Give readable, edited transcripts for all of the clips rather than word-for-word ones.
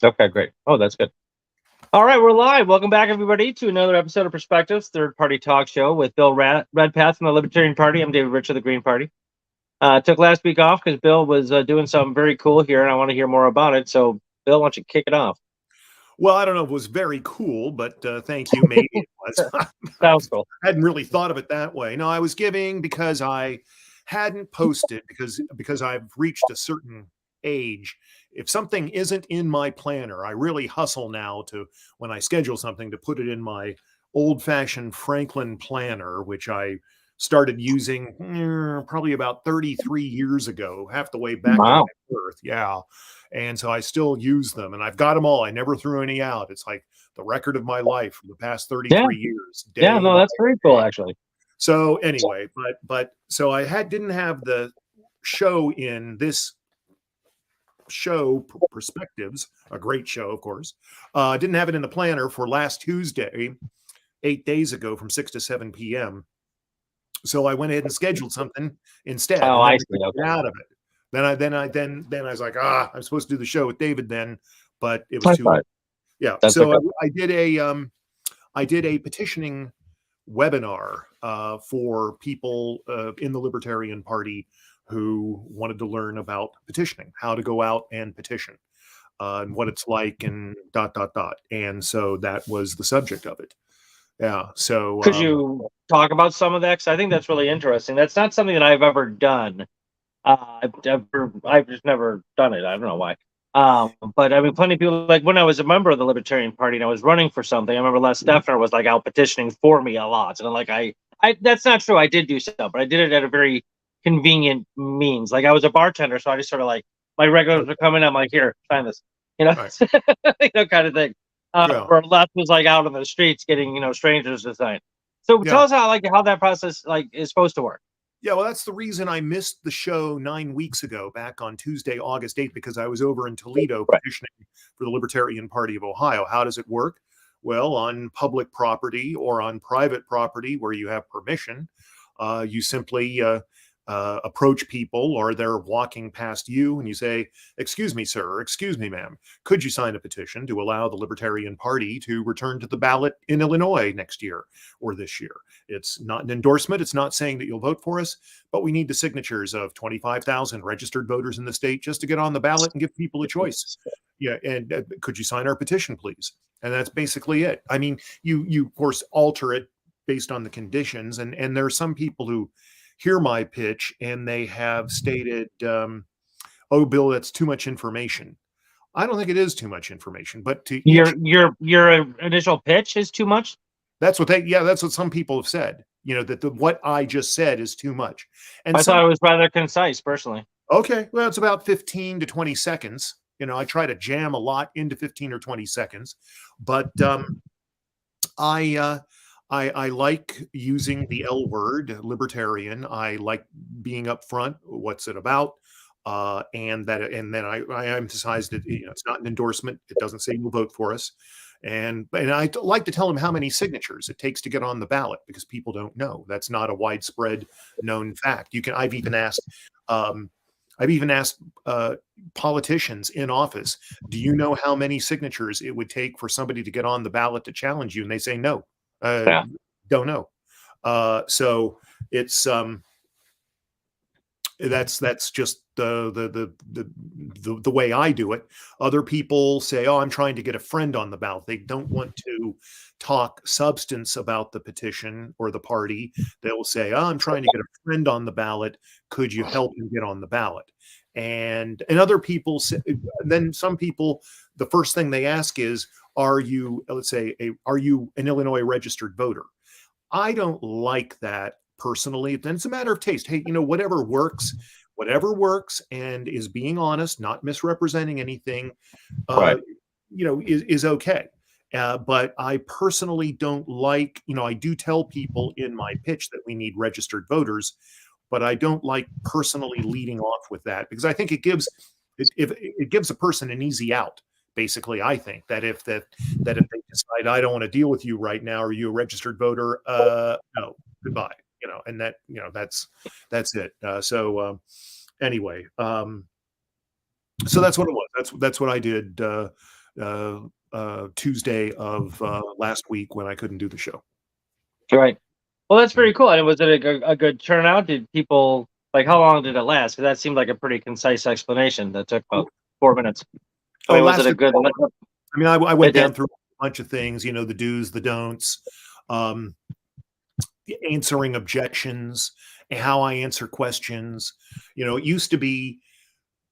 Okay, great. Oh, that's good. All right, we're live. Welcome back, everybody, to another episode of Perspectives, third-party talk show with Bill Redpath from the Libertarian Party. I'm David Rich of the Green Party. Took last week off because Bill was doing something very cool here, and I want to hear more about it. So, Bill, why don't you kick it off? Well, I don't know if it was very cool, but thank you. Maybe it was. I Sounds cool. hadn't really thought of it that way. No, I was giving because I hadn't posted because I've reached a certain age. If something isn't in my planner, I really hustle now to, when I schedule something, to put it in my old-fashioned Franklin planner, which I started using probably about 33 years ago, half the way back to my Wow. birth. Yeah. And so I still use them, and I've got them all. I never threw any out. It's like the record of my life for the past 33 years. Yeah, no, that's very cool, actually. So anyway, but so I didn't have the show in this show, Perspectives, a great show, of course. Didn't have it in the planner for last Tuesday, 8 days ago, from 6 to 7 p.m. So I went ahead and scheduled something instead. Oh, and I then see. I Okay. got out of it. Then I was like, I'm supposed to do the show with David then, but it was That's too fine. late. Yeah. That's So okay. I did a petitioning webinar for people in the Libertarian Party who wanted to learn about petitioning, how to go out and petition, and what it's like, and ... And so that was the subject of it. Yeah. So Could you talk about some of that? Because I think that's really interesting. That's not something that I've ever done. I've just never done it. I don't know why. But I mean, plenty of people, like when I was a member of the Libertarian Party and I was running for something, I remember Les Steffner was like out petitioning for me a lot. And I'm like, that's not true. I did do stuff, but I did it at a very convenient means. Like I was a bartender, so I just sort of like my regulars would come in. I'm like, here, sign this, right. kind of thing. Yeah. Where Les was like out on the streets getting, strangers to sign. So tell Yeah. us how that process is supposed to work. Yeah, well, that's the reason I missed the show 9 weeks ago, back on Tuesday, August 8th, because I was over in Toledo Right. petitioning for the Libertarian Party of Ohio. How does it work? Well, on public property or on private property where you have permission, you simply approach people, or they're walking past you, and you say, "Excuse me, sir, or excuse me, ma'am, could you sign a petition to allow the Libertarian Party to return to the ballot in Illinois next year or this year? It's not an endorsement. It's not saying that you'll vote for us, but we need the signatures of 25,000 registered voters in the state just to get on the ballot and give people a choice. Yeah, and could you sign our petition, please?" And that's basically it. I mean, you of course alter it based on the conditions, and there are some people who hear my pitch and they have stated, "Oh, Bill, that's too much information." I don't think it is too much information, but to each, Your initial pitch is too much. that's what some people have said. That what I just said is too much. And I thought it was rather concise, personally. okay, well, it's about 15 to 20 seconds. I try to jam a lot into 15 or 20 seconds, but I like using the L word, libertarian. I like being upfront. What's it about? And then I emphasized that it's not an endorsement. It doesn't say you'll vote for us. And I like to tell them how many signatures it takes to get on the ballot, because people don't know. That's not a widespread known fact. I've even asked politicians in office, "Do you know how many signatures it would take for somebody to get on the ballot to challenge you?" And they say no. Yeah. Don't know. So it's that's just the way I do it. Other people say, "Oh, I'm trying to get a friend on the ballot." They don't want to talk substance about the petition or the party. They'll say, "Oh, I'm trying to get a friend on the ballot. Could you help him get on the ballot?" And other people say, then some people, the first thing they ask is, "Are you, let's say, are you an Illinois registered voter?" I don't like that personally. Then it's a matter of taste. Hey, whatever works and is being honest, not misrepresenting anything, Right. is okay. But I personally don't like, I do tell people in my pitch that we need registered voters, but I don't like personally leading off with that, because I think it gives a person an easy out. Basically, I think that if they decide, "I don't want to deal with you right now. Are you a registered voter?" No, goodbye. And that's it. Anyway, so that's what it was. That's what I did Tuesday of last week when I couldn't do the show. Right. Well, that's pretty cool. And was it a good turnout? Did people like how long did it last? Because that seemed like a pretty concise explanation that took about 4 minutes. I Oh, it mean, was it a lasted. good? I mean, I It went down did. through a bunch of things, the do's, the don'ts, um, answering objections, how I answer questions. It used to be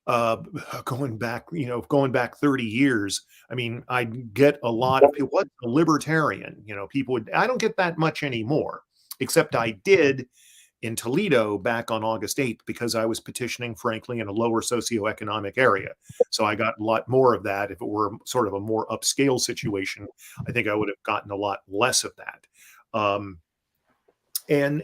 uh, going back 30 years. I mean, I get a lot of people, what's a libertarian? People I don't get that much anymore, except I did in Toledo back on August 8th because I was petitioning, frankly, in a lower socioeconomic area. So I got a lot more of that. If it were sort of a more upscale situation, I think I would have gotten a lot less of that. And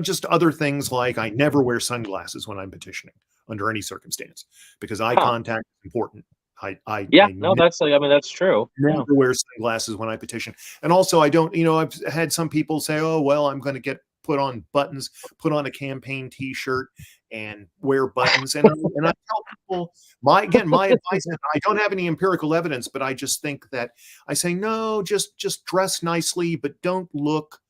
just other things like I never wear sunglasses when I'm petitioning under any circumstance because eye Huh. contact is important. I Yeah. No, that's like. I mean, that's true. never Yeah. wear sunglasses when I petition. And also I don't, I've had some people say, oh, well, I'm going to get put on buttons, put on a campaign t-shirt and wear buttons. And I tell people my advice, and I don't have any empirical evidence, but I just think that I say, no, just dress nicely, but don't look,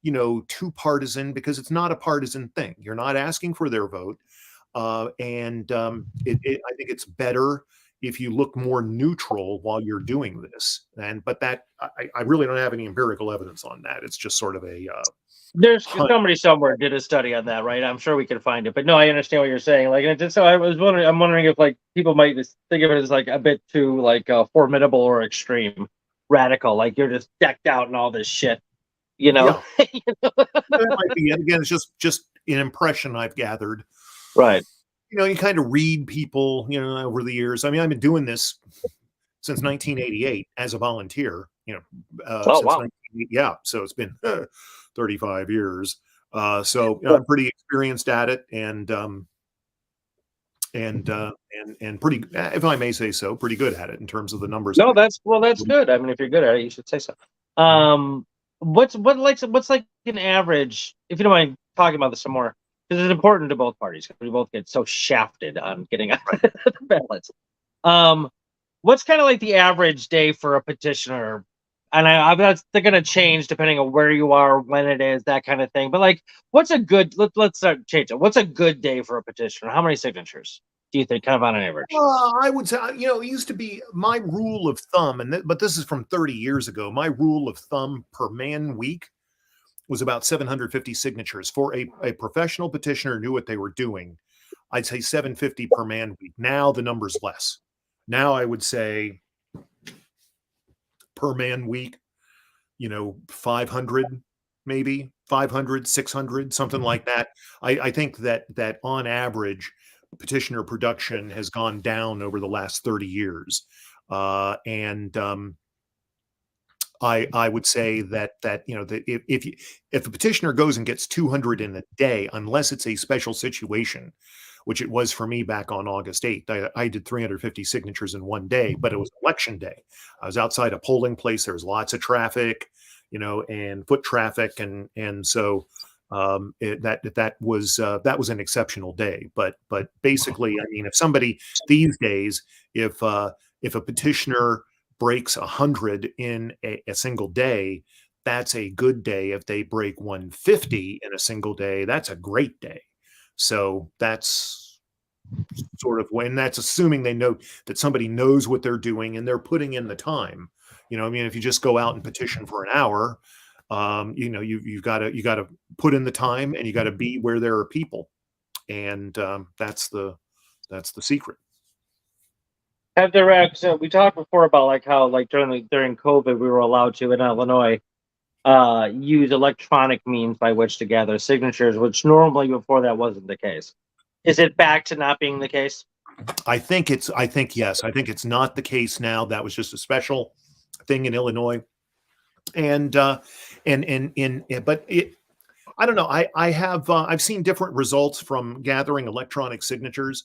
too partisan because it's not a partisan thing. You're not asking for their vote. I think it's better if you look more neutral while you're doing this. But that I really don't have any empirical evidence on that. It's just sort of a There's hunch. somebody somewhere did a study on that, right? I'm sure we can find it. But no, I understand what you're saying. Like, and it's just, so I was wondering. I'm wondering if like people might just think of it as like a bit too like formidable or extreme, radical. Like you're just decked out and all this shit. You know? Yeah, that might be it. Again, it's just an impression I've gathered. Right. You kind of read people, over the years. I mean, I've been doing this since 1988 as a volunteer. Oh Since wow. yeah, so it's been 35 years. So I'm pretty experienced at it, and pretty, if I may say so, pretty good at it in terms of the numbers. No, that's good. I mean, if you're good at it, you should say so. What's like an average? If you don't mind talking about this some more, because it's important to both parties. Because we both get so shafted on getting out the ballots. What's kind of like the average day for a petitioner? And I'm that's they're going to change depending on where you are, when it is, that kind of thing. But like, what's a good? Let's start change it. What's a good day for a petitioner? How many signatures do you think, kind of on an average? I would say, it used to be my rule of thumb, but this is from 30 years ago. My rule of thumb per man week was about 750 signatures for a professional petitioner who knew what they were doing. I'd say 750 per man week. Now the number's less. Now I would say per man week, 500, maybe 500, 600, something like that. I think that on average, petitioner production has gone down over the last 30 years. I would say that if a petitioner goes and gets 200 in a day, unless it's a special situation, which it was for me back on August 8th, I did 350 signatures in one day, but it was election day. I was outside a polling place. There was lots of traffic, and foot traffic, and so that was an exceptional day. But basically, I mean, if somebody these days, if a petitioner breaks 100 in a single day, that's a good day. If they break 150 in a single day, that's a great day. So that's sort of when that's assuming they know that somebody knows what they're doing and they're putting in the time. I mean, if you just go out and petition for an hour, you've got to put in the time and you got to be where there are people, and that's the secret. Have there so we talked before about like how like during COVID we were allowed to in Illinois use electronic means by which to gather signatures, which normally before that wasn't the case. Is it back to not being the case? I think yes. I think it's not the case now. That was just a special thing in Illinois. And but I don't know. I've seen different results from gathering electronic signatures.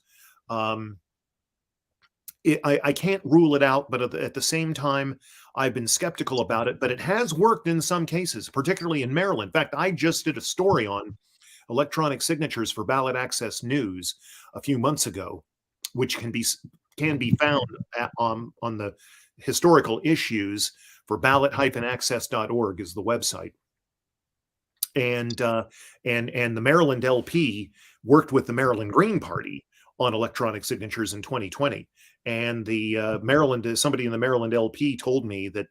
I can't rule it out, but at the same time, I've been skeptical about it. But it has worked in some cases, particularly in Maryland. In fact, I just did a story on electronic signatures for Ballot Access News a few months ago, which can be can be found on the historical issues for ballot-access.org is the website. And the Maryland LP worked with the Maryland Green Party on electronic signatures in 2020. And the somebody in the Maryland LP told me that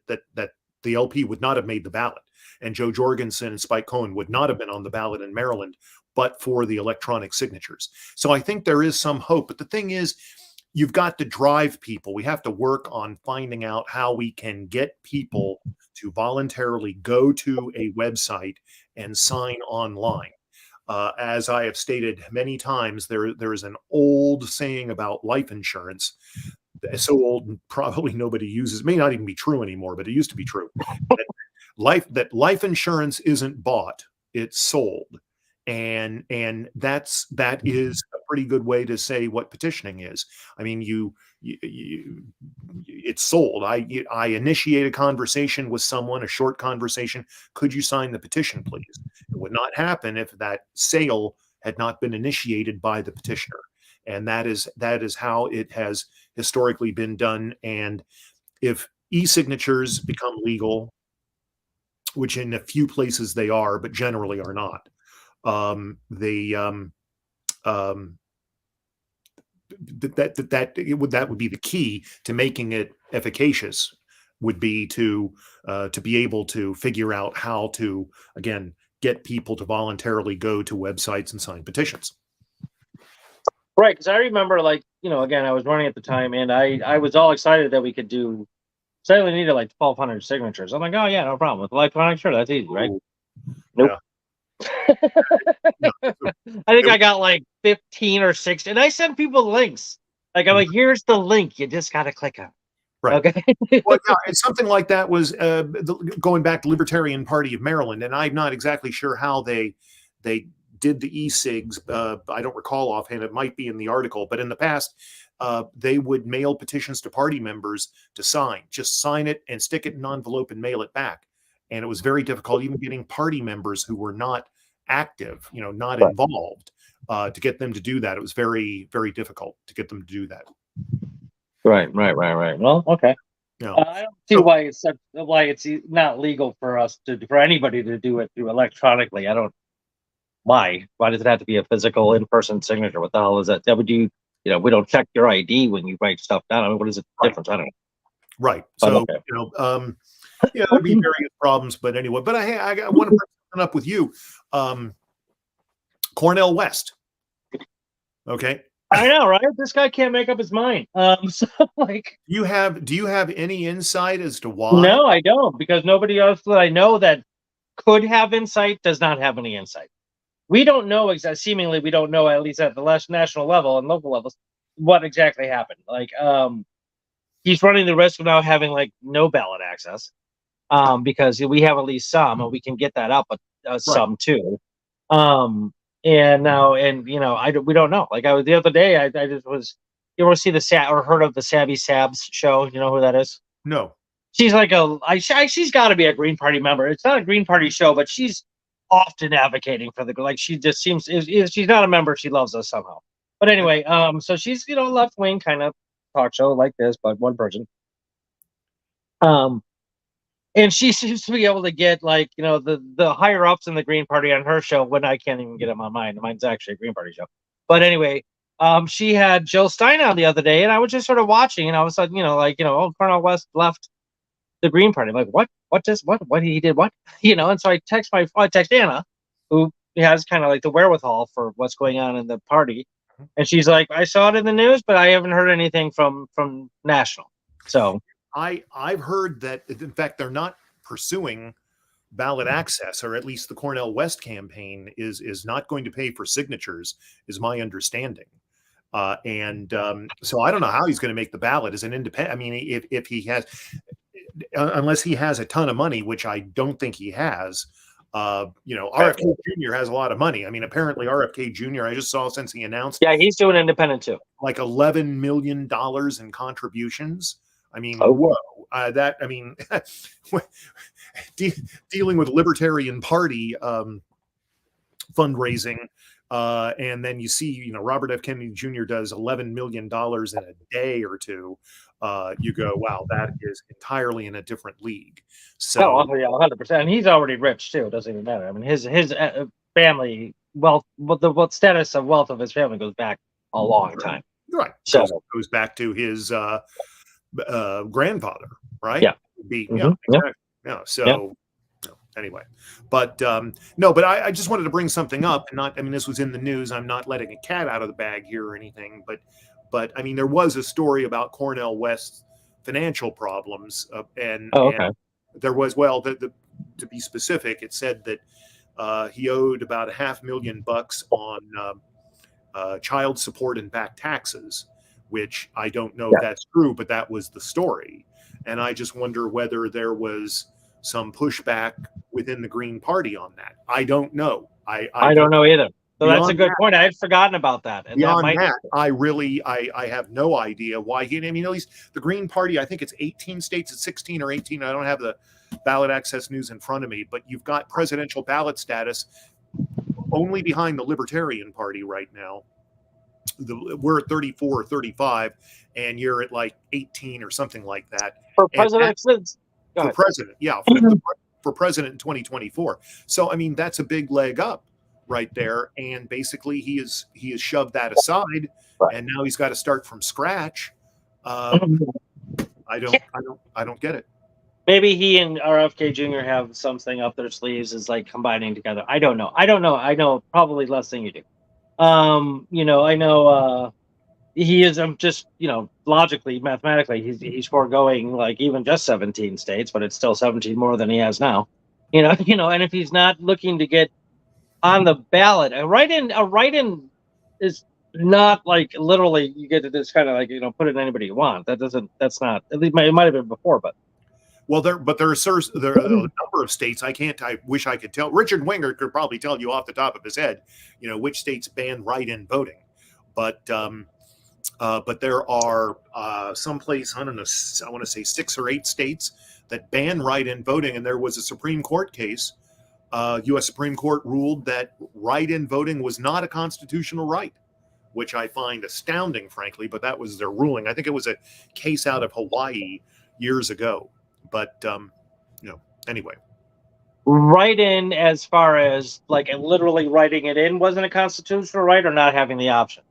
the LP would not have made the ballot, and Joe Jorgensen and Spike Cohen would not have been on the ballot in Maryland, but for the electronic signatures. So I think there is some hope. But the thing is, you've got to drive people. We have to work on finding out how we can get people to voluntarily go to a website and sign online. As I have stated many times, there is an old saying about life insurance. So old and probably nobody uses. It may not even be true anymore, but it used to be true. That life insurance isn't bought, it's sold. And that is a pretty good way to say what petitioning is. I mean, it's sold. I initiate a conversation with someone, a short conversation. Could you sign the petition, please? It would not happen if that sale had not been initiated by the petitioner. And that is how it has historically been done. And if e-signatures become legal, which in a few places they are, but generally are not, that would be the key to making it efficacious, would be to be able to figure out how to, again, get people to voluntarily go to websites and sign petitions. Right, because I remember, like, again, I was running at the time, and I was all excited that we could do. So I only needed like 1,200 signatures. I'm like, oh yeah, no problem with electronic. Sure, that's easy, right? Nope. Yeah. I think I got like 15 or 16, and I sent people links. Like, I'm like, here's the link. You just got to click on it. Right. Okay. Well, yeah, and something like that was going back to Libertarian Party of Maryland, and I'm not exactly sure how they did the e-cigs. I don't recall offhand. It might be in the article, but in the past, they would mail petitions to party members to sign. Just sign it and stick it in an envelope and mail it back. And it was very difficult, even getting party members who were not active, not involved, to get them to do that. It was very, very difficult to get them to do that. Right. Well, okay. Yeah. I don't see why it's not legal for anybody to do it through electronically. I don't. Why does it have to be a physical in-person signature? What the hell is that? That would we don't check your ID when you write stuff down. I mean, what is the difference? I don't know. Right. So, okay. There'd be various problems, but anyway, but I want to bring something up with you. Cornell West. Okay. I know, right? This guy can't make up his mind. So like, do you have any insight as to why? No, I don't, because nobody else that I know that could have insight does not have any insight. We don't know exactly. Seemingly, we don't know, at least at the national level and local levels, what exactly happened. Like, he's running the risk of now having like no ballot access, because we have at least some, and we can get that up, but some too. And now, we don't know. Like, the other day, I just was. You ever see or heard of the Savvy Sabs show? You know who that is? No. She's like she's got to be a Green Party member. It's not a Green Party show, but she's often advocating for she just seems, if she's not a member, she loves us somehow. But anyway, so she's left wing kind of talk show like this, but one person. And she seems to be able to get the higher ups in the Green Party on her show when I can't even get them on mine. Mine's actually a Green Party show. But anyway, she had Jill Stein on the other day, and I was just sort of watching, and all of a sudden, Cornel West left the Green Party. I'm like, what he did what? And so I text Anna, who has kind of like the wherewithal for what's going on in the party, and she's like, I saw it in the news, but I haven't heard anything from national. So I've heard that, in fact, they're not pursuing ballot access, or at least the Cornell West campaign is not going to pay for signatures, is my understanding. So I don't know how he's going to make the ballot as an independent. I mean, if he has, unless he has a ton of money, which I don't think he has. RFK Jr. has a lot of money. I mean, apparently RFK Jr., I just saw since he announced. Yeah, he's doing independent too. Like $11 million in contributions. I mean, whoa. Dealing with Libertarian Party fundraising And then you see, Robert F. Kennedy Jr. does $11 million in a day or two. You go, wow, that is entirely in a different league. So, Oh, yeah, 100%. And he's already rich too. It doesn't even matter. I mean, his family wealth, what status of wealth of his family goes back a long time. right, So goes back to his grandfather, right? yeah, Yeah, exactly. Yeah. So. yeah. Anyway, but no, but I just wanted to bring something up, and not, I mean, this was in the news. I'm not letting a cat out of the bag here or anything, but I mean, there was a story about Cornell West's financial problems, and Oh, okay. there was, well, to be specific, it said that he owed about $500,000 on child support and back taxes, which I don't know if that's true, but that was the story. And I just wonder whether there was some pushback within the Green Party on that. I don't know. I don't know either. So that's a good that, point. I had forgotten about that. And beyond that, I have no idea why he, I mean, at least the Green Party, I think it's 18 states, it's 16 or 18. I don't have the ballot access news in front of me, but you've got presidential ballot status only behind the Libertarian Party right now. We're at 34 or 35, and you're at like 18 or something like that. For president, for president, yeah, for president in 2024. So, I mean, that's a big leg up right there. And basically, he has shoved that aside, and now he's got to start from scratch. I don't get it. Maybe he and RFK Jr. have something up their sleeves, is like combining together. I don't know. I know probably less than you do. I know he is just, logically, mathematically, he's foregoing like even just 17 states, but it's still 17 more than he has now. And if he's not looking to get on the ballot, a write-in is not like literally you get to just kind of like, put in anybody you want. That's not, at least it might have been before, but. Well, there are a number of states. I wish I could tell. Richard Winger could probably tell you off the top of his head, which states ban write-in voting. But there are someplace, I don't know, I want to say 6 or 8 states that ban write-in voting. And there was a Supreme Court case. U.S. Supreme Court ruled that write-in voting was not a constitutional right, which I find astounding, frankly. But that was their ruling. I think it was a case out of Hawaii years ago. But anyway, Write-in, as far as like literally writing it in, wasn't a constitutional right, or not having the option?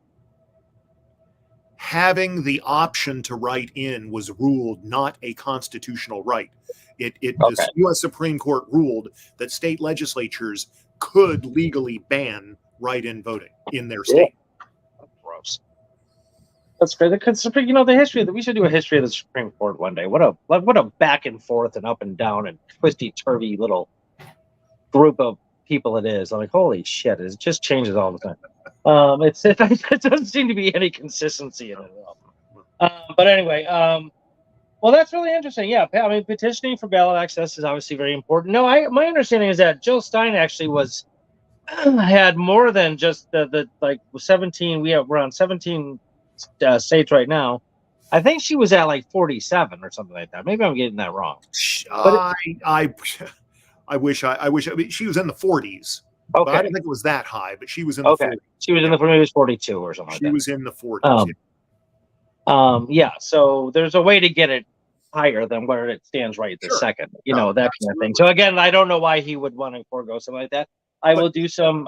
Having the option to write in was ruled not a constitutional right. The U.S. Supreme Court ruled that state legislatures could legally ban write-in voting in their state. Gross. That's great. The history of we should do a history of the Supreme Court one day. What a back and forth and up and down and twisty turvy little group of people it is. I'm like, holy shit! It just changes all the time. It doesn't seem to be any consistency in it at all. But anyway, well, that's really interesting. Yeah, I mean, petitioning for ballot access is obviously very important. No, my understanding is that Jill Stein actually had more than just the 17. We're on 17 states right now. I think she was at like 47 or something like that. Maybe I'm getting that wrong. I wish. I mean, she was in the 40s. Okay. But I don't think it was that high, but she was in the 40s. She was in the, maybe it was 42 or something like that. She was in the 40s. Yeah. So there's a way to get it higher than where it stands right this second. That absolutely. Kind of thing. So again, I don't know why he would want to forego something like that. I will do some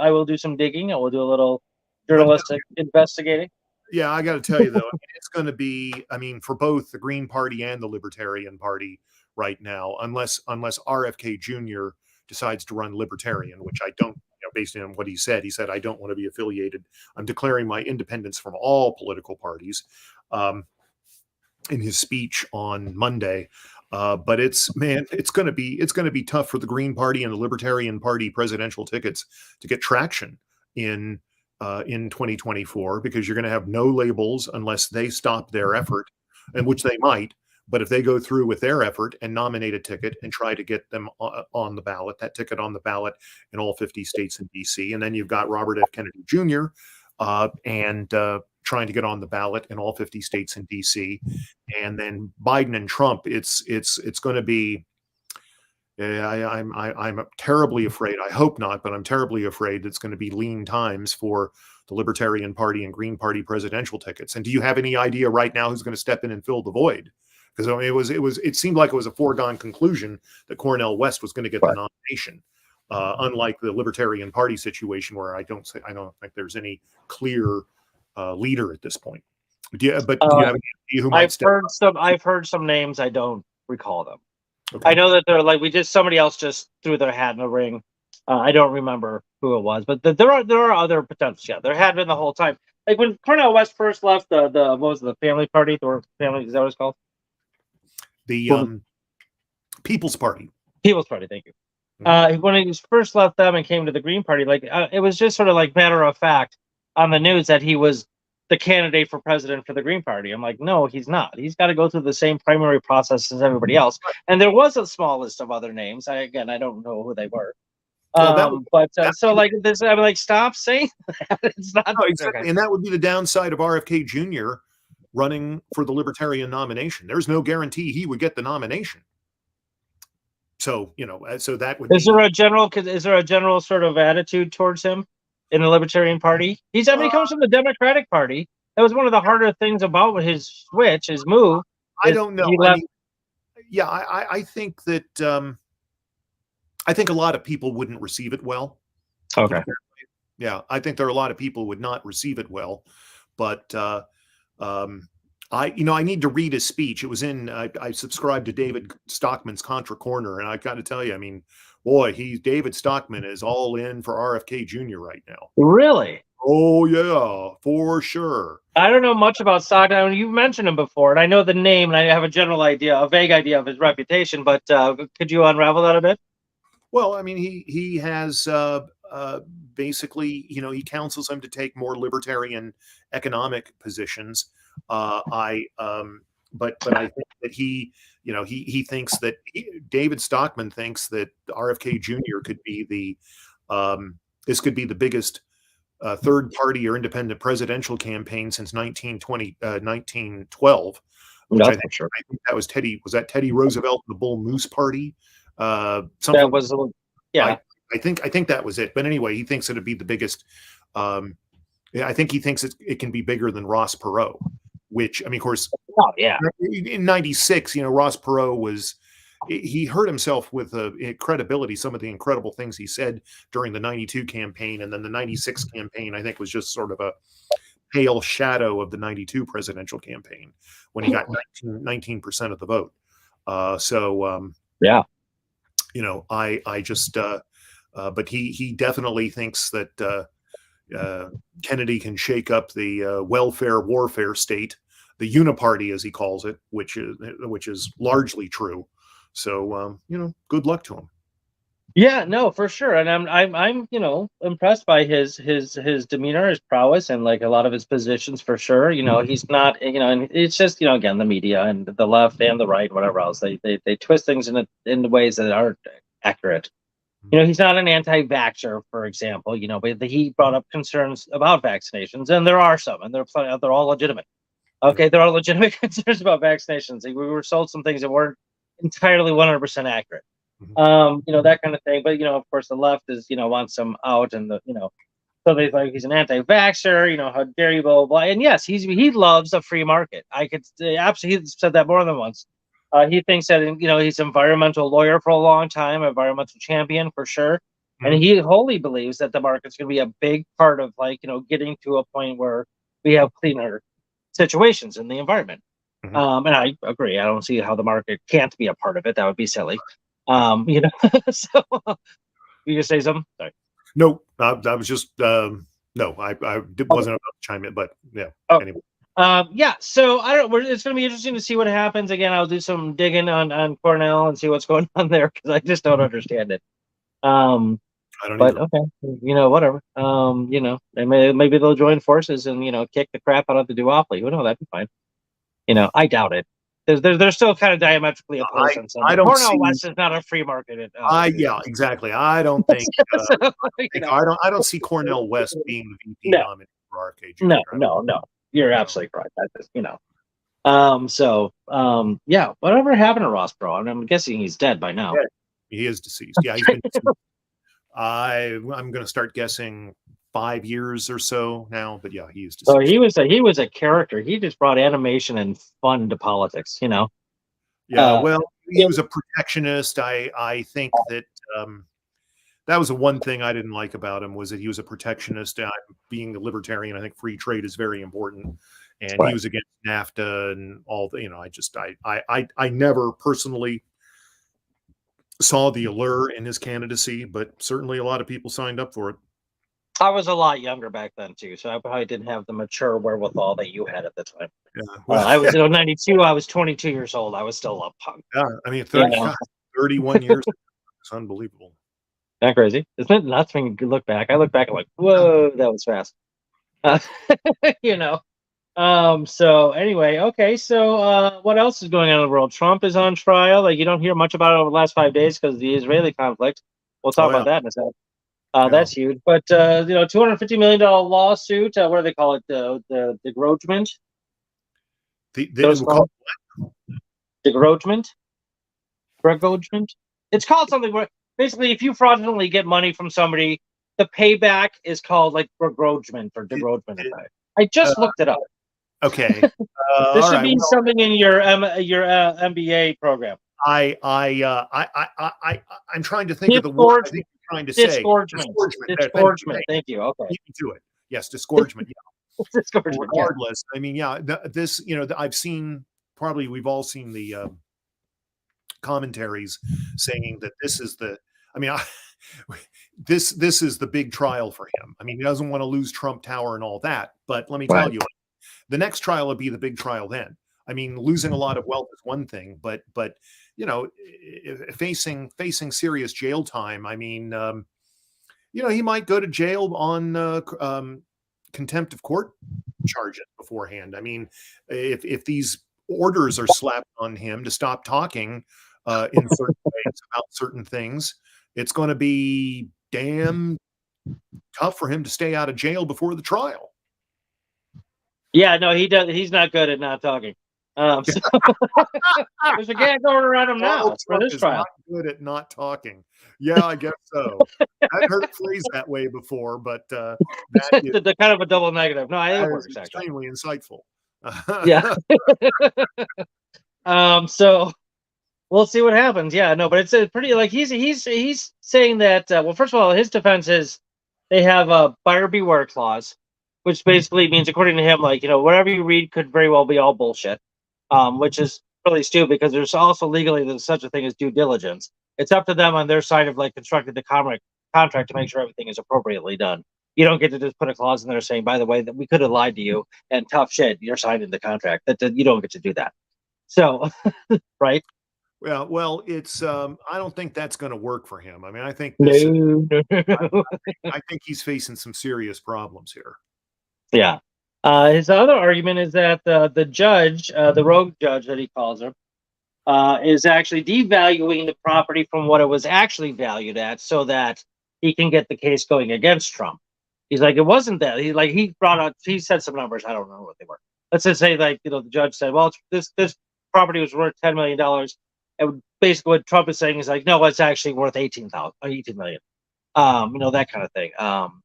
digging. I will do a little journalistic investigating. Yeah, I got to tell you though, it's going to be, for both the Green Party and the Libertarian Party right now, unless RFK Jr. decides to run Libertarian, which I don't, based on what he said, I don't want to be affiliated. I'm declaring my independence from all political parties in his speech on Monday. But it's going to be tough for the Green Party and the Libertarian Party presidential tickets to get traction in 2024, because you're going to have no labels unless they stop their effort, and which they might. But if they go through with their effort and nominate a ticket and try to get them on the ballot, that ticket on the ballot in all 50 states and DC, and then you've got Robert F. Kennedy Jr. And trying to get on the ballot in all 50 states and DC, and then Biden and Trump, it's going to be Yeah, I'm terribly afraid. I hope not, but I'm terribly afraid it's going to be lean times for the Libertarian Party and Green Party presidential tickets. And do you have any idea right now who's going to step in and fill the void? Because I mean, it seemed like it was a foregone conclusion that Cornel West was going to get the nomination, unlike the Libertarian Party situation where I don't think there's any clear leader at this point. Do you have any idea who might step up? I've heard some names. I don't recall them. Okay. I know that they're like somebody else just threw their hat in the ring. I don't remember who it was, but there are other potentials. Yeah, there had been the whole time. Like when Cornel West first left the what was it, the Family Party or Family, is that what it's called? The People's Party. People's Party. Thank you. When he first left them and came to the Green Party, like it was just sort of like matter of fact on the news that he was the candidate for president for the Green Party. I'm like, no, he's not. He's got to go through the same primary process as everybody else. And there was a small list of other names. I don't know who they were. So like this, I'm like, stop saying that. It's not exactly, okay. And that would be the downside of RFK Jr. running for the Libertarian nomination. There's no guarantee he would get the nomination. So so that would. Is there a general sort of attitude towards him in the Libertarian Party? He comes from the Democratic Party. That was one of the harder things about his move. I don't know. I think that I think a lot of people wouldn't receive it well. Okay. Yeah, I think there are a lot of people who would not receive it well, but I need to read his speech. It was I subscribed to David Stockman's Contra Corner, and I got to tell you, I mean, boy, David Stockman is all in for RFK Jr. right now. Really? Oh yeah, for sure. I don't know much about Stockman. You've mentioned him before, and I know the name, and I have a vague idea of his reputation. But could you unravel that a bit? Well, I mean, he has basically, he counsels him to take more libertarian economic positions. But I think that he thinks that David Stockman thinks that RFK Jr. could be this could be the biggest third party or independent presidential campaign since 1912. Which I think that was Teddy. Was that Teddy Roosevelt and the Bull Moose Party? That was, yeah. I think that was it. But anyway, he thinks it'd be the biggest. I think he thinks it can be bigger than Ross Perot, which, I mean, of course, in '96, Ross Perot he hurt himself with credibility. Some of the incredible things he said during the '92 campaign, and then the '96 campaign, I think, was just sort of a pale shadow of the '92 presidential campaign when he got 19% of the vote. I just, but he definitely thinks that Kennedy can shake up the welfare warfare state, the uniparty as he calls it, which is largely true. So good luck to him. Yeah, no, for sure. And I'm impressed by his demeanor, his prowess, and like a lot of his positions for sure. He's not, and it's just, again, the media and the left and the right, whatever else, they twist things in ways that aren't accurate. He's not an anti-vaxxer, for example, but he brought up concerns about vaccinations, and there are some, and they're all legitimate. Okay, there are legitimate concerns about vaccinations. We were sold some things that weren't entirely 100% accurate. That kind of thing. But of course, the left is wants him out, and so they like he's an anti-vaxxer. How dare you, blah blah blah. And yes, he loves a free market. I could absolutely, he's said that more than once. He thinks that he's an environmental lawyer for a long time, environmental champion for sure, and he wholly believes that the market's going to be a big part of getting to a point where we have cleaner situations in the environment. And I agree. I don't see how the market can't be a part of it. That would be silly. So you say something? Sorry. No, I was just no. I wasn't about to chime in, but yeah. Oh. Anyway. So I don't. It's going to be interesting to see what happens. Again, I'll do some digging on Cornell and see what's going on there because I just don't understand it. I don't. But either. Okay, whatever. Maybe they'll join forces and kick the crap out of the duopoly. Who knows? That'd be fine. I doubt it. They're still kind of diametrically opposed. I don't. Cornel West is not a free market. Yeah, exactly. I don't think. I don't see Cornel West being the VP nominee for RFK. No. You're absolutely correct. That is, whatever happened to Ross Perot? I'm guessing he's dead by now. He is deceased. Yeah, he's been deceased. I'm going to start guessing 5 years or so now, but yeah, he is So deceased. he was a character. He just brought animation and fun to politics, you know. Yeah, well, he Yeah, was a protectionist. I think that that was the one thing I didn't like about him, was that he was a protectionist. Being a libertarian, I think free trade is very important, and he right. was against NAFTA and all the. I never personally saw the allure in his candidacy, but certainly a lot of people signed up for it. I was a lot younger back then too, so I probably didn't have the mature wherewithal that you had at the time. Yeah, well, I was in 92. I was 22 years old. I was still a punk. yeah. I mean, Yeah, 31 years. It's unbelievable. not crazy. Isn't it nuts when you look back? I look back and like, whoa, that was fast. Uh, you know. So anyway, okay. So what else is going on in the world? Trump is on trial. Like you don't hear much about it over the last 5 days because of the Israeli conflict. We'll talk Oh yeah, about that in a second. yeah. That's huge. But $250 million lawsuit. What do they call it? The degrogement. Those We'll call. called degrogement. Degrogement. It's called something where basically, if you fraudulently get money from somebody, the payback is called like degrogement or degrogement. I Uh, just looked it up. okay. This All should right. be Well, something in your MBA program. I'm trying to think of the word I think you're trying to say. Disgorgement. Disgorgement. Thank you. Okay. You can do it. Yes, disgorgement. Yeah. Disgorgement. Yeah. Regardless, I mean, yeah, this, I've seen, probably we've all seen the commentaries saying that this is the, I mean, this is the big trial for him. I mean, he doesn't want to lose Trump Tower and all that, but let me tell you, the next trial will be the big trial then. I mean, losing a lot of wealth is one thing, but facing serious jail time. I mean, he might go to jail on contempt of court charges beforehand. I mean, if these orders are slapped on him to stop talking in certain ways about certain things, it's going to be damn tough for him to stay out of jail before the trial. Yeah, no, he does. He's not good at not talking. So there's a gag going around him now for this trial. Not good at not talking. Yeah, I guess so. I've heard it phrased that way before, but that is, the kind of a double negative. No, it works extremely insightful. Yeah. So we'll see what happens. Yeah, no, but it's a pretty like he's saying that. Well, first of all, his defense is they have a buyer beware clause, which basically means, according to him, like whatever you read could very well be all bullshit. Which is really stupid because there's also legally there's such a thing as due diligence. It's up to them on their side of like constructing the contract to make sure everything is appropriately done. You don't get to just put a clause in there saying, by the way, that we could have lied to you and tough shit, you're signing the contract. That you don't get to do that. So, right? Well, it's I don't think that's going to work for him. I mean, I think I think he's facing some serious problems here. Yeah. His other argument is that the judge, the rogue judge that he calls her, is actually devaluing the property from what it was actually valued at, so that he can get the case going against Trump. He's like, it wasn't that. He said some numbers. I don't know what they were. Let's just say, like, the judge said, well, this property was worth $10 million. And basically what Trump is saying is like, no, it's actually worth 18 million. That kind of thing.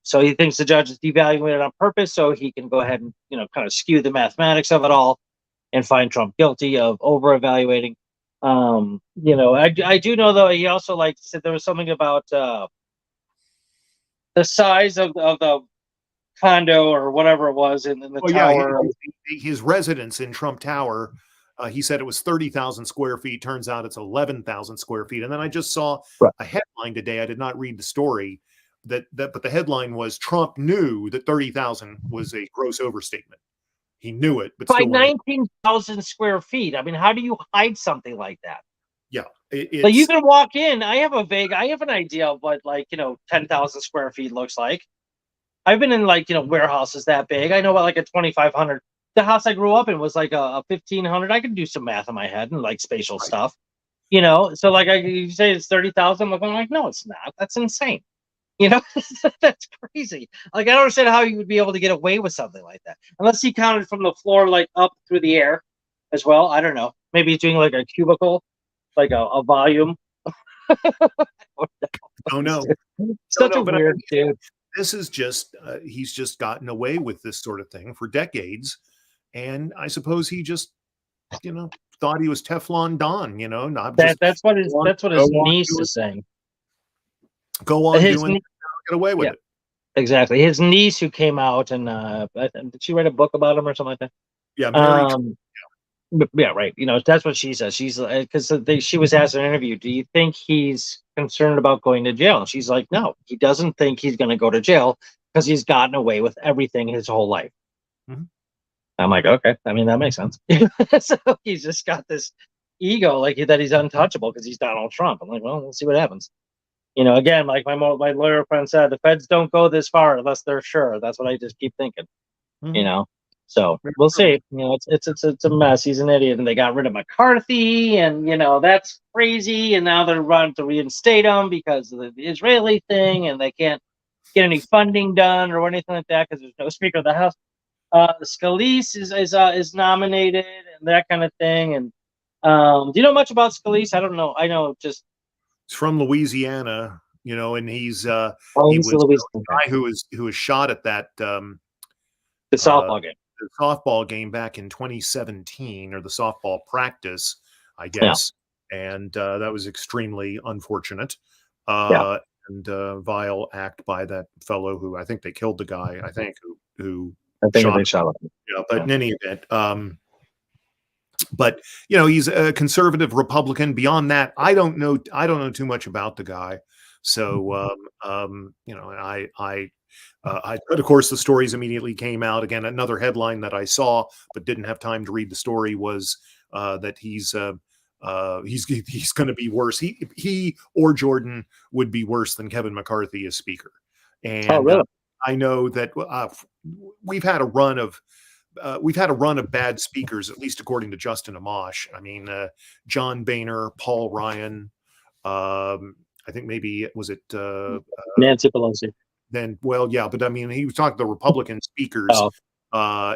So he thinks the judge is devaluing it on purpose so he can go ahead and, kind of skew the mathematics of it all and find Trump guilty of over evaluating. I do know, though, he also said there was something about the size of the condo or whatever it was in the tower. Yeah, his residence in Trump Tower. He said it was 30,000 square feet. Turns out it's 11,000 square feet. And then I just saw a headline today. I did not read the story but the headline was Trump knew that 30,000 was a gross overstatement. He knew it, but by 19,000 square feet. I mean, how do you hide something like that? Yeah, like you can walk in. I have an idea of what 10,000 square feet looks like. I've been in warehouses that big. I know what a 2,500. The house I grew up in was like a 1,500. I can do some math in my head and spatial stuff, So you say it's 30,000. I'm like, no, it's not. That's insane. That's crazy. I don't understand how you would be able to get away with something like that, unless he counted from the floor up through the air as well. I don't know. Maybe he's doing a cubicle, a volume. Oh no, Such a but I weird dude. this is just he's just gotten away with this sort of thing for decades, and I suppose he just thought he was Teflon Don, not just That's what his go on niece doing is saying. go on His doing get away with yeah, it. exactly. His niece who came out and did she write a book about him or something like Yeah, that? Mary. Yeah, right. That's what she says. She's because she was asked in an interview, "Do you think he's concerned about going to jail?" And she's like, "No, he doesn't think he's going to go to jail because he's gotten away with everything his whole life." Mhm. I'm like, okay, I mean that makes sense. So he's just got this ego, like that he's untouchable because he's Donald Trump. I'm like, well, we'll see what happens. Again, like my lawyer friend said, the feds don't go this far unless they're sure. That's what I just keep thinking. you Mhm. know. So Very we'll true. see. It's a mess. He's an idiot, and they got rid of McCarthy, and that's crazy. And now they're running to reinstate him because of the Israeli thing, and they can't get any funding done or anything like that because there's no Speaker of the House. Scalise is nominated and that kind of thing. And do you know much about Scalise? I don't know. I know just He's from Louisiana, and oh, he he's the was Louisiana the guy. guy who was shot at that The uh, softball game. the softball game back in 2017, or the softball practice, I Yeah, guess, and that was extremely unfortunate. yeah. Uh, and vile act by that fellow who I think they killed the guy. I think who I think shot they shot him. him. But Yeah. in any event, but he's a conservative Republican. Beyond that, I don't know too much about the guy. So but of course the stories immediately came out. Again, another headline that I saw but didn't have time to read the story was that he's going to be worse. He or Jordan would be worse than Kevin McCarthy as Speaker. Oh, And really? I know that we've had a run of bad speakers, at least according to Justin Amash. I mean, John Boehner, Paul Ryan. I think maybe was it Nancy Pelosi. then? Well, yeah, but I mean, he was talking to the Republican speakers, Oh,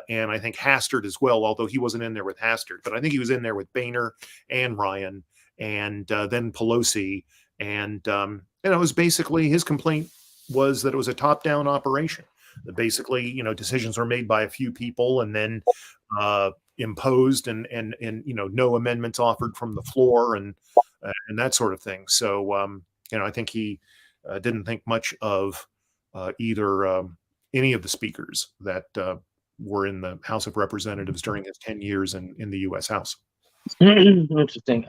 and I think Hastert as well. Although he wasn't in there with Hastert, but I think he was in there with Boehner and Ryan, and then Pelosi. And it was basically his complaint was that it was a top-down operation. That basically, decisions were made by a few people and then imposed, and no amendments offered from the floor, and that sort of thing. So I think he didn't think much of either any of the speakers that were in the House of Representatives during his 10 years in the U.S. House. interesting.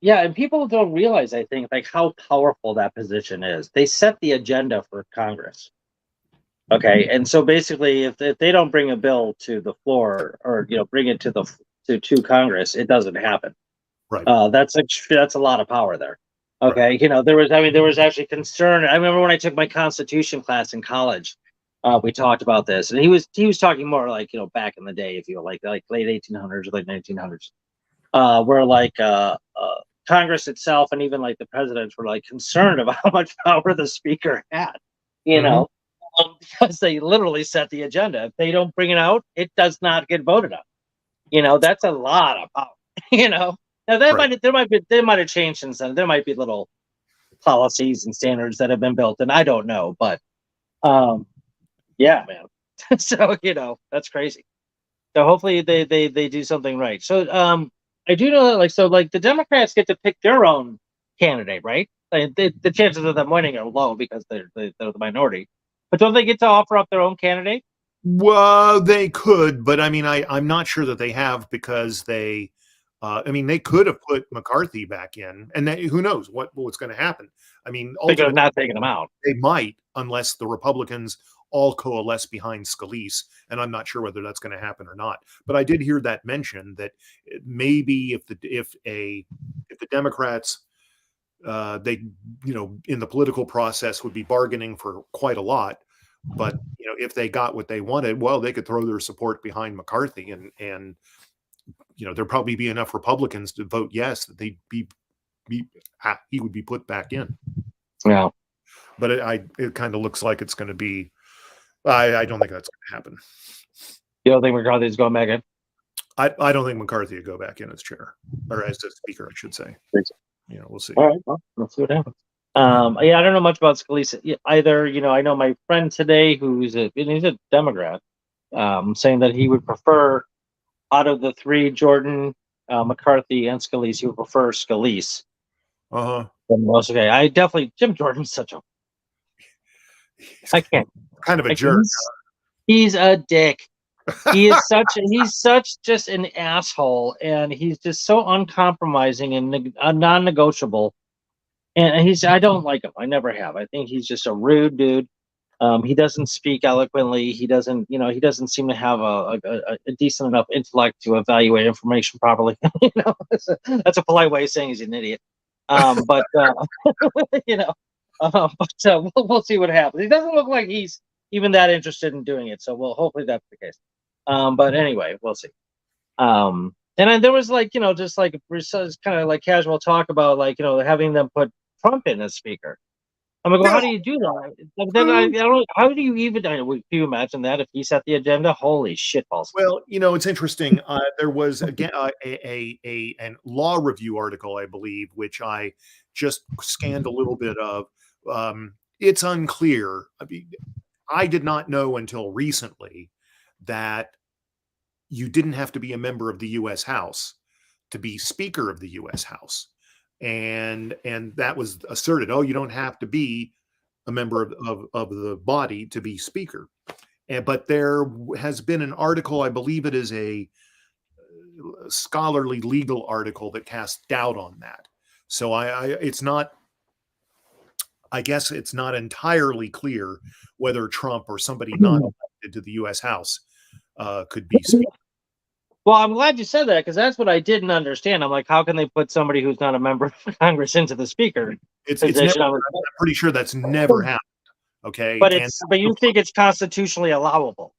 Yeah, and people don't realize, I think, like how powerful that position is. They set the agenda for Congress. Okay, and so basically, if they don't bring a bill to the floor or bring it to Congress, it doesn't happen. Right. That's a lot of power there. Right. Okay, there was actually concern. I remember when I took my Constitution class in college, we talked about this, and he was talking more like back in the day, if you will, like late 1800s or late 1900s, where Congress itself and even like the presidents were like concerned about how much power the speaker had, you Mhm. know, because they literally set the agenda. If they don't bring it out, it does not get voted on. That's a lot of power. Now Right. they might have changed since then. There might be little policies and standards that have been built, and I don't know, but yeah, man. So that's crazy. So hopefully they do something right. So I do know that like the Democrats get to pick their own candidate, right? Like, the chances of them winning are low because they're the minority. But don't they get to offer up their own candidate? Well, they could, but I mean, I'm not sure that they have, because I mean, they could have put McCarthy back in, and who knows what's going to happen. I mean, Thinking of ultimately, not taking them out. they might, unless the Republicans all coalesce behind Scalise, and I'm not sure whether that's going to happen or not. But I did hear that mentioned that maybe if the Democrats they in the political process would be bargaining for quite a lot, but if they got what they wanted, well, they could throw their support behind McCarthy, and there'd probably be enough Republicans to vote yes that he would be put back in. Yeah. But it kind of looks like it's going to be. I don't think that's going to happen. You don't think McCarthy's going back in? I don't think McCarthy would go back in as chair, or as a speaker, I should say. we'll see. All right, well, let's see what happens. Yeah, I don't know much about Scalise either. I know my friend today he's a Democrat, saying that he would prefer out of the three, Jordan, McCarthy, and Scalise, he would prefer Scalise. Uh-huh. Okay, I definitely Jim Jordan's such a I can't Kind of a I jerk. can't, he's a dick. He's such just an asshole, and he's just so uncompromising and non-negotiable. And I don't like him. I never have. I think he's just a rude dude. He doesn't speak eloquently. He doesn't seem to have a decent enough intellect to evaluate information properly. That's a polite way of saying he's an idiot. But you know, we'll see what happens. He doesn't look like he's even that interested in doing it. So hopefully that's the case. But anyway, we'll see. And then there was just like kind of like casual talk about having them put Trump in as speaker. I'm like, well, how do you do that? But then I don't. How do you even? Can you imagine that if he set the agenda? Holy shitballs! Well, it's interesting. There was again an law review article, I believe, which I just scanned a little bit of. It's unclear. I mean, I did not know until recently that you didn't have to be a member of the U.S. House to be Speaker of the U.S. House, and that was asserted. Oh, you don't have to be a member of the body to be Speaker. But there has been an article, I believe it is a scholarly legal article that casts doubt on that. So it's not. I guess it's not entirely clear whether Trump or somebody not elected to the U.S. House could be Speaker. Well, I'm glad you said that because that's what I didn't understand. I'm like, how can they put somebody who's not a member of Congress into the Speaker position? I'm pretty sure that's never happened. Okay, but you think it's constitutionally allowable?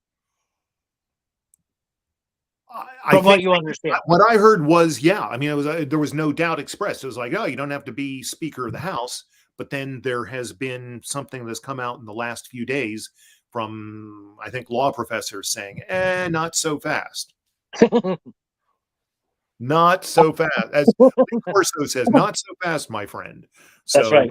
From what you understand, what I heard was, yeah. I mean, there was no doubt expressed. It was like, oh, you don't have to be Speaker of the House. But then there has been something that's come out in the last few days from, I think, law professors saying, not so fast. Not so fast. As Corso says, not so fast, my friend. So that's right.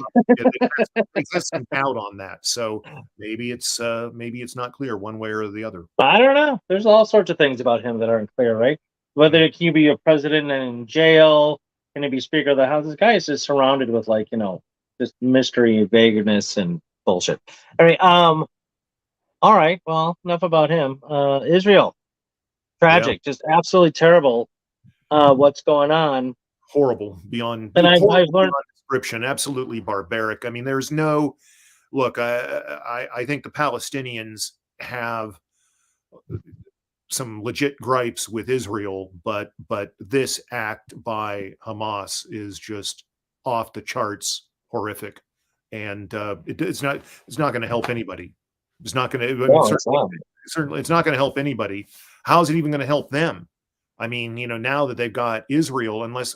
There's some doubt on that. So maybe it's not clear one way or the other. I don't know. There's all sorts of things about him that aren't clear, right? Whether can you be a president and in jail? Can he be Speaker of the House? This guy is just surrounded with just mystery, vagueness, and bullshit. All right. All right. Well, enough about him. Israel, tragic, just absolutely terrible. What's going on? Horrible beyond. And I've learned description. Absolutely barbaric. I mean, there's no look. I think the Palestinians have some legit gripes with Israel, but this act by Hamas is just off the charts horrific, and it's not going to help anybody. It's not going to. Certainly, it's not going to help anybody. How is it even going to help them? I mean, now that they've got Israel, unless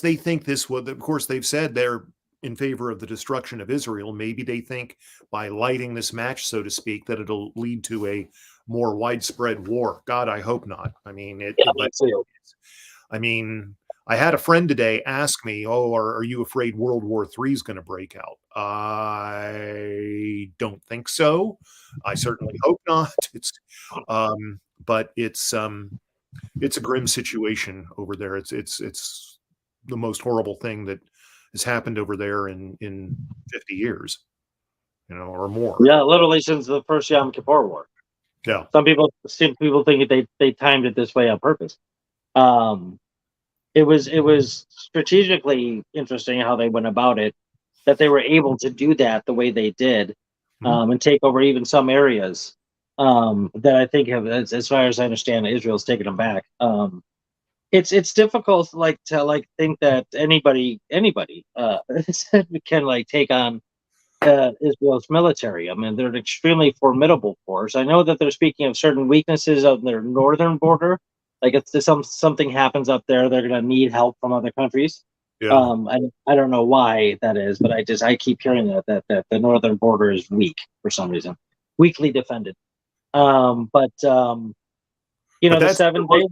they think this would, of course, they've said they're in favor of the destruction of Israel. Maybe they think by lighting this match, so to speak, that it'll lead to a more widespread war. God, I hope not. I mean, I mean, I had a friend today ask me, "Oh, are you afraid World War III is going to break out?" I don't think so. I certainly hope not. But it's a grim situation over there. It's the most horrible thing that has happened over there in 50 years, or more. Yeah, literally since the first Yom Kippur War. Yeah. Some people think they timed it this way on purpose. It was strategically interesting how they went about it, that they were able to do that the way they did, and take over even some areas that I think have, as far as I understand, Israel's taken them back. It's difficult to think that anybody can take on Israel's military. I mean, they're an extremely formidable force. I know that they're speaking of certain weaknesses of their northern border. Like if something happens up there, they're going to need help from other countries. Yeah. I don't know why that is, but I keep hearing that the northern border is weak for some reason, weakly defended. But the 7 days.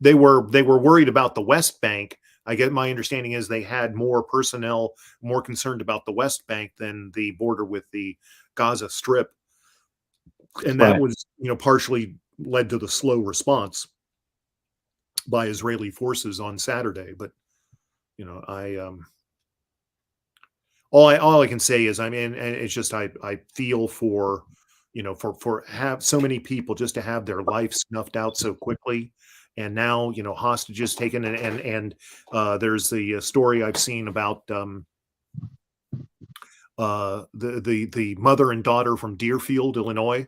They were worried about the West Bank I get my understanding is they had more personnel more concerned about the West Bank than the border with the Gaza Strip, and that Right. was, partially led to the slow response by Israeli forces on Saturday. But I all I can say is, I mean, and it's just I feel for for have so many people just to have their life snuffed out so quickly, and now hostages taken, and there's the story I've seen about the mother and daughter from Deerfield, Illinois,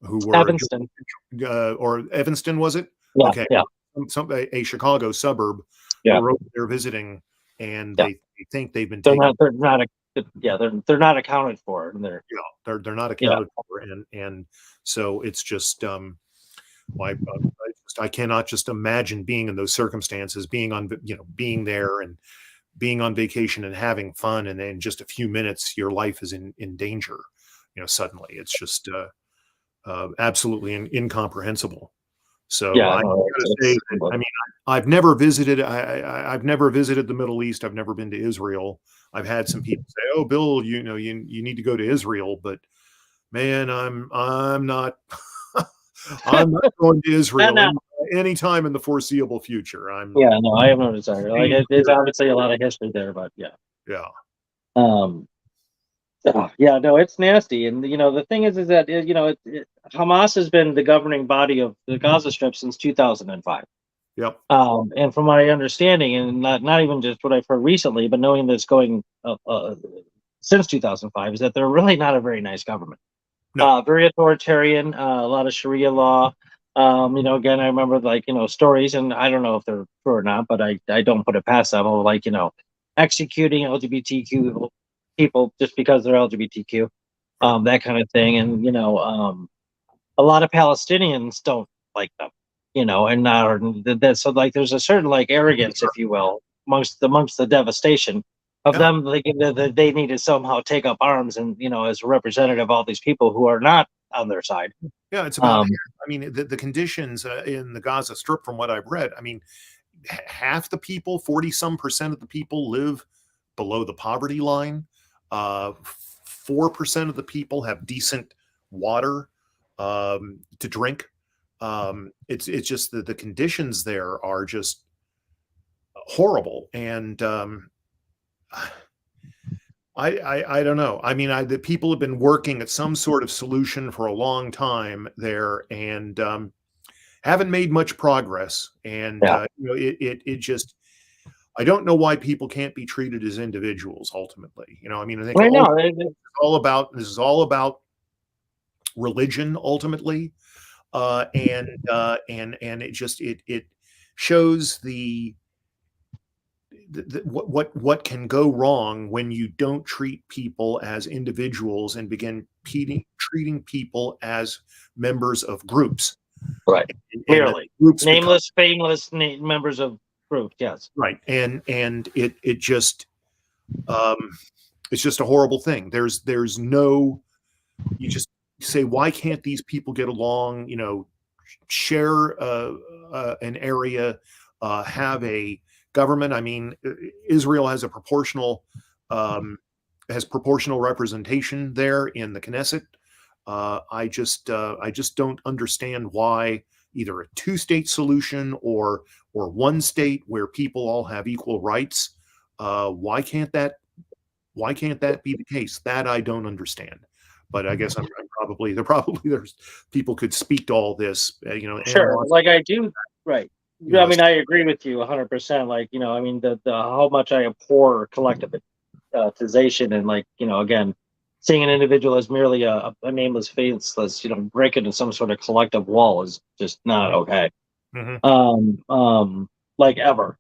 who were Evanston. or Evanston, was it? Yeah. Okay, Yeah. a Chicago suburb, who Yeah. were over there visiting, and Yeah. they think they've been They're taken. not. They're not. Yeah. They're not accounted for, and they're. They're not Yeah. accounted for, and so it's just why I cannot just imagine being in those circumstances, being on being there and being on vacation and having fun, and in just a few minutes your life is in danger. Suddenly it's just absolutely incomprehensible. So Yeah. I No. gotta say that, I mean, I've never visited. I've never visited the Middle East. I've never been to Israel. I've had some people say, "Oh, Bill, you need to go to Israel," but man, I'm not. I'm not going to And Israel anytime in the foreseeable future. I'm yeah. No. I have no desire. Like staying there's here. obviously a lot of history there, but yeah. Yeah, Um. Yeah. No. It's nasty, and the thing is that Hamas has been the governing body of the Gaza Strip since 2005. yep, And from my understanding, and not even just what I've heard recently, but knowing this going since 2005, is that they're really not a very nice government. no, Very authoritarian, a lot of Sharia law. Again, I remember stories, and I don't know if they're true or not, but I don't put it past them. Of executing LGBTQ people just because they're LGBTQ, right, that kind of thing, and a lot of Palestinians don't like them, and not or that so there's a certain arrogance, if you will, amongst the devastation of yeah, them, that they need to somehow take up arms and as a representative of all these people who are not on their side. yeah. It's about. Um, I mean, the conditions in the Gaza Strip, from what I've read. I mean, half the people, 40% of the people, live below the poverty line. 4% of the people have decent water to drink. It's just the conditions there are just horrible, and I don't know. I mean, the people have been working at some sort of solution for a long time there, and haven't made much progress. And yeah, it just, I don't know why people can't be treated as individuals ultimately. I mean, I think I know. this is all about religion ultimately, and it shows what can go wrong when you don't treat people as individuals and begin treating people as members of groups, Right. and the Clearly, groups become nameless, fameless members of group. Yes. right, and it just um it's just a horrible thing. There's no, you just say, why can't these people get along, share an area, have a government. I mean, Israel um, has proportional representation there in the Knesset. I just don't understand why either a two-state solution or one state where people all have equal rights. Why can't that be the case? That I don't understand. But I guess I'm probably there's people could speak to all this, Sure. analyze, Like I do. Right. you I know, mean, I agree with you 100%. I mean, the how much I abhor collectivization, and again, seeing an individual as merely a nameless, faceless, break into some sort of collective wall is just not okay. mhm. Like ever,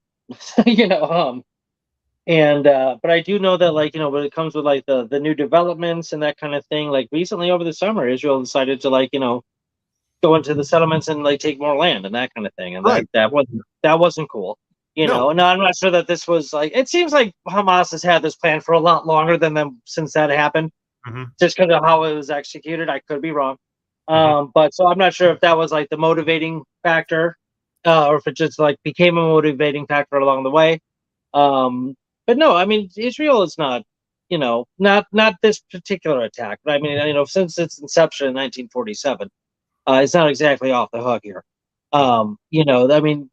you know. And but I do know that when it comes with the new developments and that kind of thing, like recently over the summer, Israel decided to go into the settlements and take more land and that kind of thing, and Right. that wasn't cool. No. And I'm not sure that this was it seems like Hamas has had this plan for a lot longer than them since that happened, Mhm. just because of how it was executed. I could be wrong. Mhm. But so I'm not sure if that was the motivating factor, or if it just became a motivating factor along the way. But no, I mean, Israel is not, not this particular attack. But I mean, since its inception in 1947, it's not exactly off the hook here. I mean,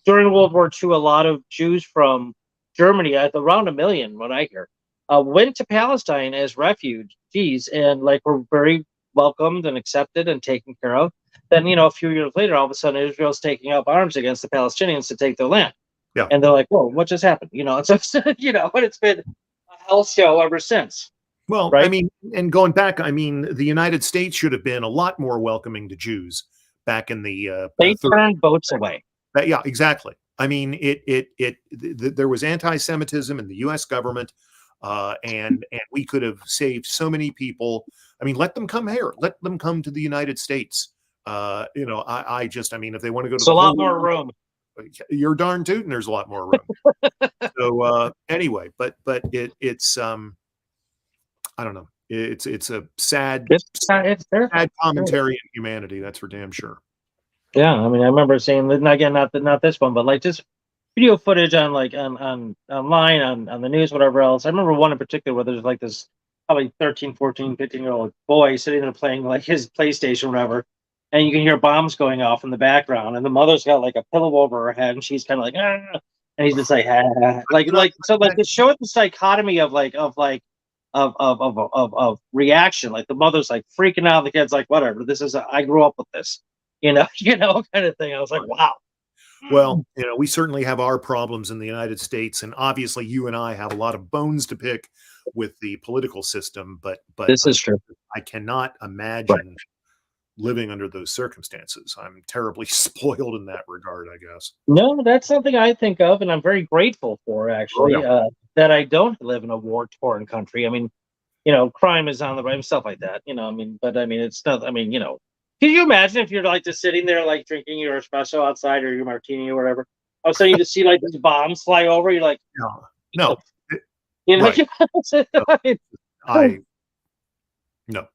during World War II, a lot of Jews from Germany, at around 1 million, what I hear, went to Palestine as refugees and like were very welcomed and accepted and taken care of. Then, a few years later, all of a sudden, Israel's taking up arms against the Palestinians to take their land. Yeah. And they're like, "Whoa, what just happened?" And so, but it's been a hell show ever since. Well, I Right? mean, and going back, I mean, the United States should have been a lot more welcoming to Jews back in the They 30s. turned boats away. Yeah, exactly. I mean, there was anti-Semitism in the U.S. government, and we could have saved so many people. I mean, let them come here. Let them come to the United States. I mean, if they want to go to It's a the lot whole more world, room. you're darn tootin'. There's a lot more room. So anyway, but it's I don't know. It's a sad It's terrifying. commentary in humanity. That's for damn sure. Yeah, I mean, I remember seeing again, not this one, but like just video footage on like on online on the news, whatever else. I remember one in particular where there's like this probably 13, 14, 15-year-old boy sitting there playing like his PlayStation, or whatever, and you can hear bombs going off in the background, and the mother's got like a pillow over her head, and she's kind of like, ah, and he's just like, ah. like so like it showed the dichotomy of of reaction. Like the mother's like freaking out, the kid's like, whatever, this is I grew up with this, kind of thing. I was like, wow. Well, we certainly have our problems in the United States, and obviously you and I have a lot of bones to pick with the political system, but This is true. I cannot Right. imagine living under those circumstances. I'm terribly spoiled in that regard, I guess. No, that's something I think of, and I'm very grateful for, Oh actually, yeah. that I don't live in a war-torn country. I mean, crime is on the rise, stuff like that. I mean, but I mean, it's not. I mean, can you imagine if you're like just sitting there, like drinking your espresso outside or your martini or whatever? All of a sudden, you just see like these bombs fly over. You're like, No, right. I no.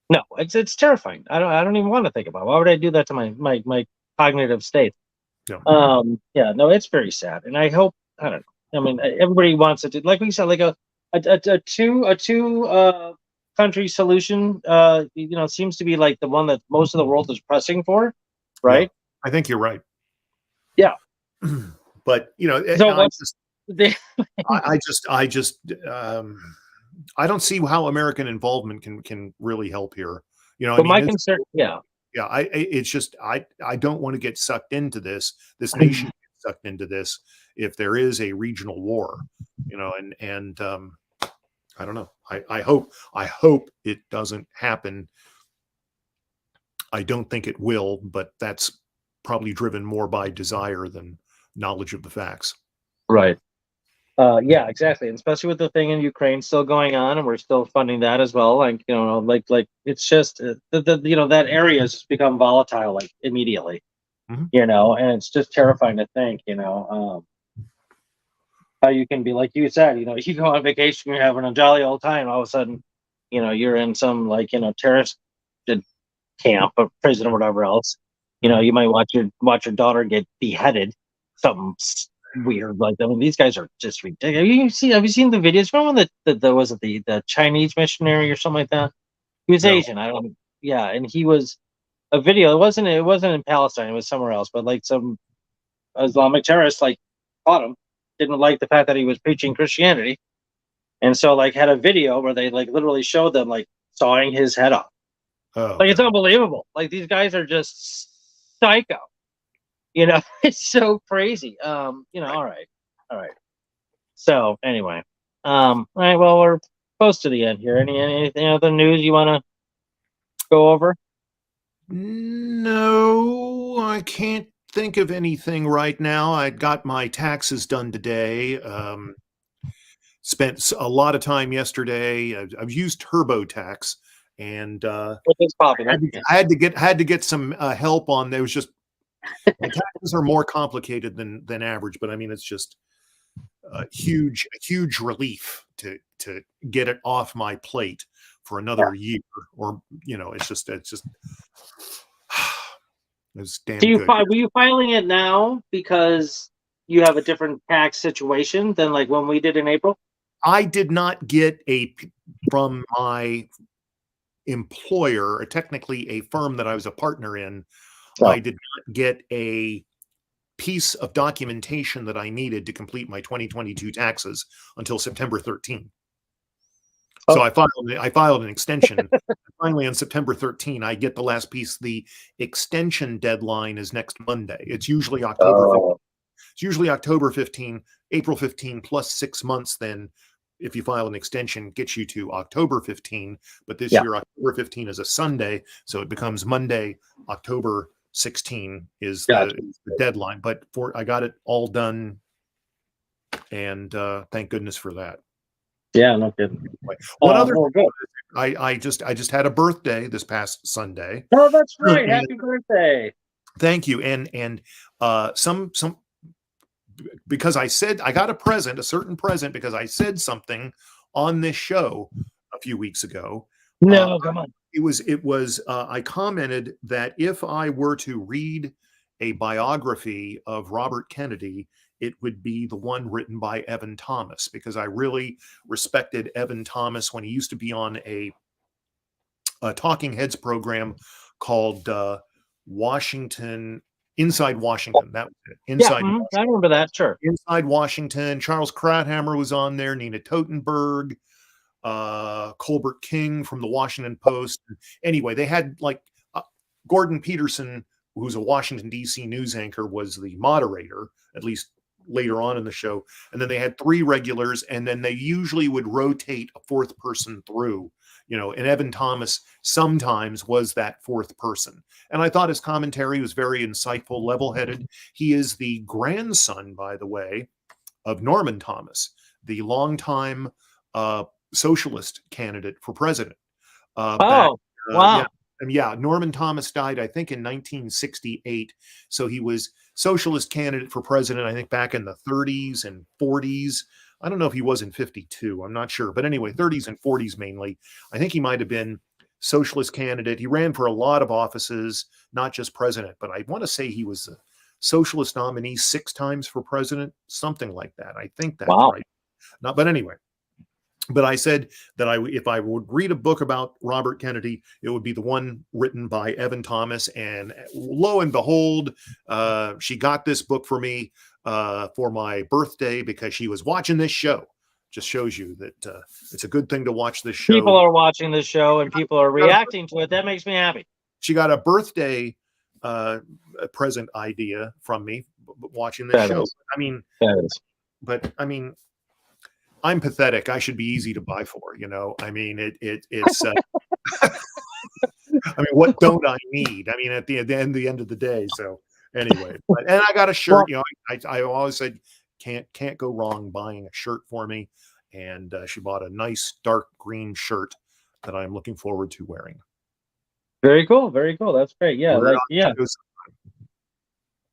No, it's terrifying. I don't even want to think about it. Why would I do that to my cognitive state? No. Yeah, no, it's very sad, and I hope, I don't know. I mean, everybody wants it to, like we said, like a two country solution. Seems to be like the one that most of the world is pressing for, right? Yeah, I think you're right. Yeah, but so what's I don't see how American involvement can really help here. But my concern, yeah, it's just I don't want to get sucked into this nation gets sucked into this if there is a regional war, and I don't know. I hope it doesn't happen. I don't think it will, but that's probably driven more by desire than knowledge of the facts. right. Yeah, exactly, and especially with the thing in Ukraine still going on, and we're still funding that as well. Like like it's just that area has just become volatile like immediately. Mhm. And it's just terrifying to think. How you can be like you said. You go on vacation, you're having a jolly old time. All of a sudden, you're in some like terrorist camp or prison or whatever else. You might watch your daughter get beheaded. Something weird. Like, I mean, these guys are just ridiculous. Have you seen the videos? Remember the was it the Chinese missionary or something like that? He was No. Asian. I don't. Yeah, and he was a video. It wasn't in Palestine. It was somewhere else. But like some Islamic terrorists like caught him. Didn't like the fact that he was preaching Christianity, and so like had a video where they like literally showed them like sawing his head off. Oh, Like it's unbelievable. Like these guys are just psycho. It's so crazy. All right. So anyway, all right. Well, we're close to the end here. Anything other news you want to go over? No, I can't think of anything right now. I got my taxes done today. Spent a lot of time yesterday. I've used TurboTax, and Which is popular. I had to get some help on. There was just my taxes are more complicated than average, but I mean it's just a huge relief to get it off my plate for another year, or it's just it's damn Do you good. were you filing it now because you have a different tax situation than like when we did in April? I did not get from my employer, or technically a firm that I was a partner in, Oh. I did not get a piece of documentation that I needed to complete my 2022 taxes until September 13th. So I filed an extension. Finally, on September 13, I get the last piece. The extension deadline is next Monday. It's usually October 15. It's usually October 15, April 15 plus 6 months. Then, if you file an extension, gets you to October 15. But this year, October 15 is a Sunday, so it becomes Monday, October 16 is the deadline. But I got it all done, and thank goodness for that. Yeah, no kidding. One other thing, I just had a birthday this past Sunday. Oh, that's right. Happy birthday. Thank you. And some because I said I got a certain present because I said something on this show a few weeks ago. No, come on. It was I commented that if I were to read a biography of Robert Kennedy, it would be the one written by Evan Thomas, because I really respected Evan Thomas when he used to be on a Talking Heads program called Inside Washington. That was it. Inside Washington. I remember that. Sure. Inside Washington. Charles Krauthammer was on there. Nina Totenberg, Colbert King from the Washington Post. Anyway, they had like Gordon Peterson, who's a Washington, D.C. news anchor, was the moderator, at least later on in the show. And then they had 3 regulars, and then they usually would rotate a 4th person through, and Evan Thomas sometimes was that 4th person. And I thought his commentary was very insightful, level-headed. He is the grandson, by the way, of Norman Thomas, the longtime socialist candidate for president. Wow. Yeah, Norman Thomas died, I think, in 1968. So he was socialist candidate for president, I think, back in the 30s and 40s. I don't know if he was in 52. I'm not sure. But anyway, 30s and 40s mainly. I think he might have been socialist candidate. He ran for a lot of offices, not just president. But I want to say he was a socialist nominee 6 times for president, something like that. I think that's right. But anyway. But I said that if I would read a book about Robert Kennedy, it would be the one written by Evan Thomas. And lo and behold, she got this book for me for my birthday because she was watching this show. Just shows you that it's a good thing to watch this show. People are watching this show and people are reacting to it. That makes me happy. She got a birthday present idea from me watching this show. I mean, I'm pathetic. I should be easy to buy for, I mean, it's, I mean, what don't I need? I mean, at the end of the day. So anyway, and I got a shirt, I always said, can't go wrong buying a shirt for me. And she bought a nice dark green shirt that I'm looking forward to wearing. Very cool. Very cool. That's great. Yeah.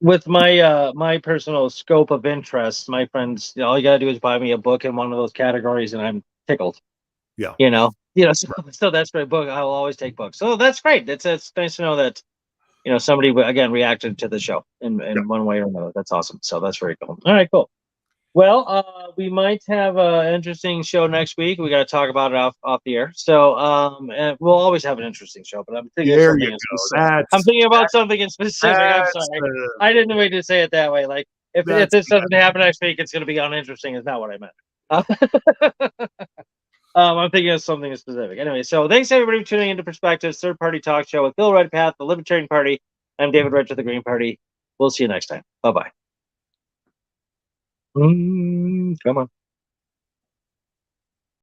With my my personal scope of interest, my friends, all you gotta do is buy me a book in one of those categories, and I'm tickled. Yeah. So that's great. Book. I will always take books. So that's great. It's nice to know that somebody again reacted to the show in one way or another. That's awesome. So that's very cool. All right, cool. Well, we might have an interesting show next week. We got to talk about it off the air. So, and we'll always have an interesting show. But I'm thinking I'm thinking about something in specific. I'm sorry, I didn't mean to say it that way. Like if this doesn't happen next week, it's going to be uninteresting. Is not what I meant. I'm thinking of something specific. Anyway, so thanks everybody for tuning into Perspectives, third party talk show with Bill Redpath, the Libertarian Party. I'm David Rych of the Green Party. We'll see you next time. Bye bye. Come on.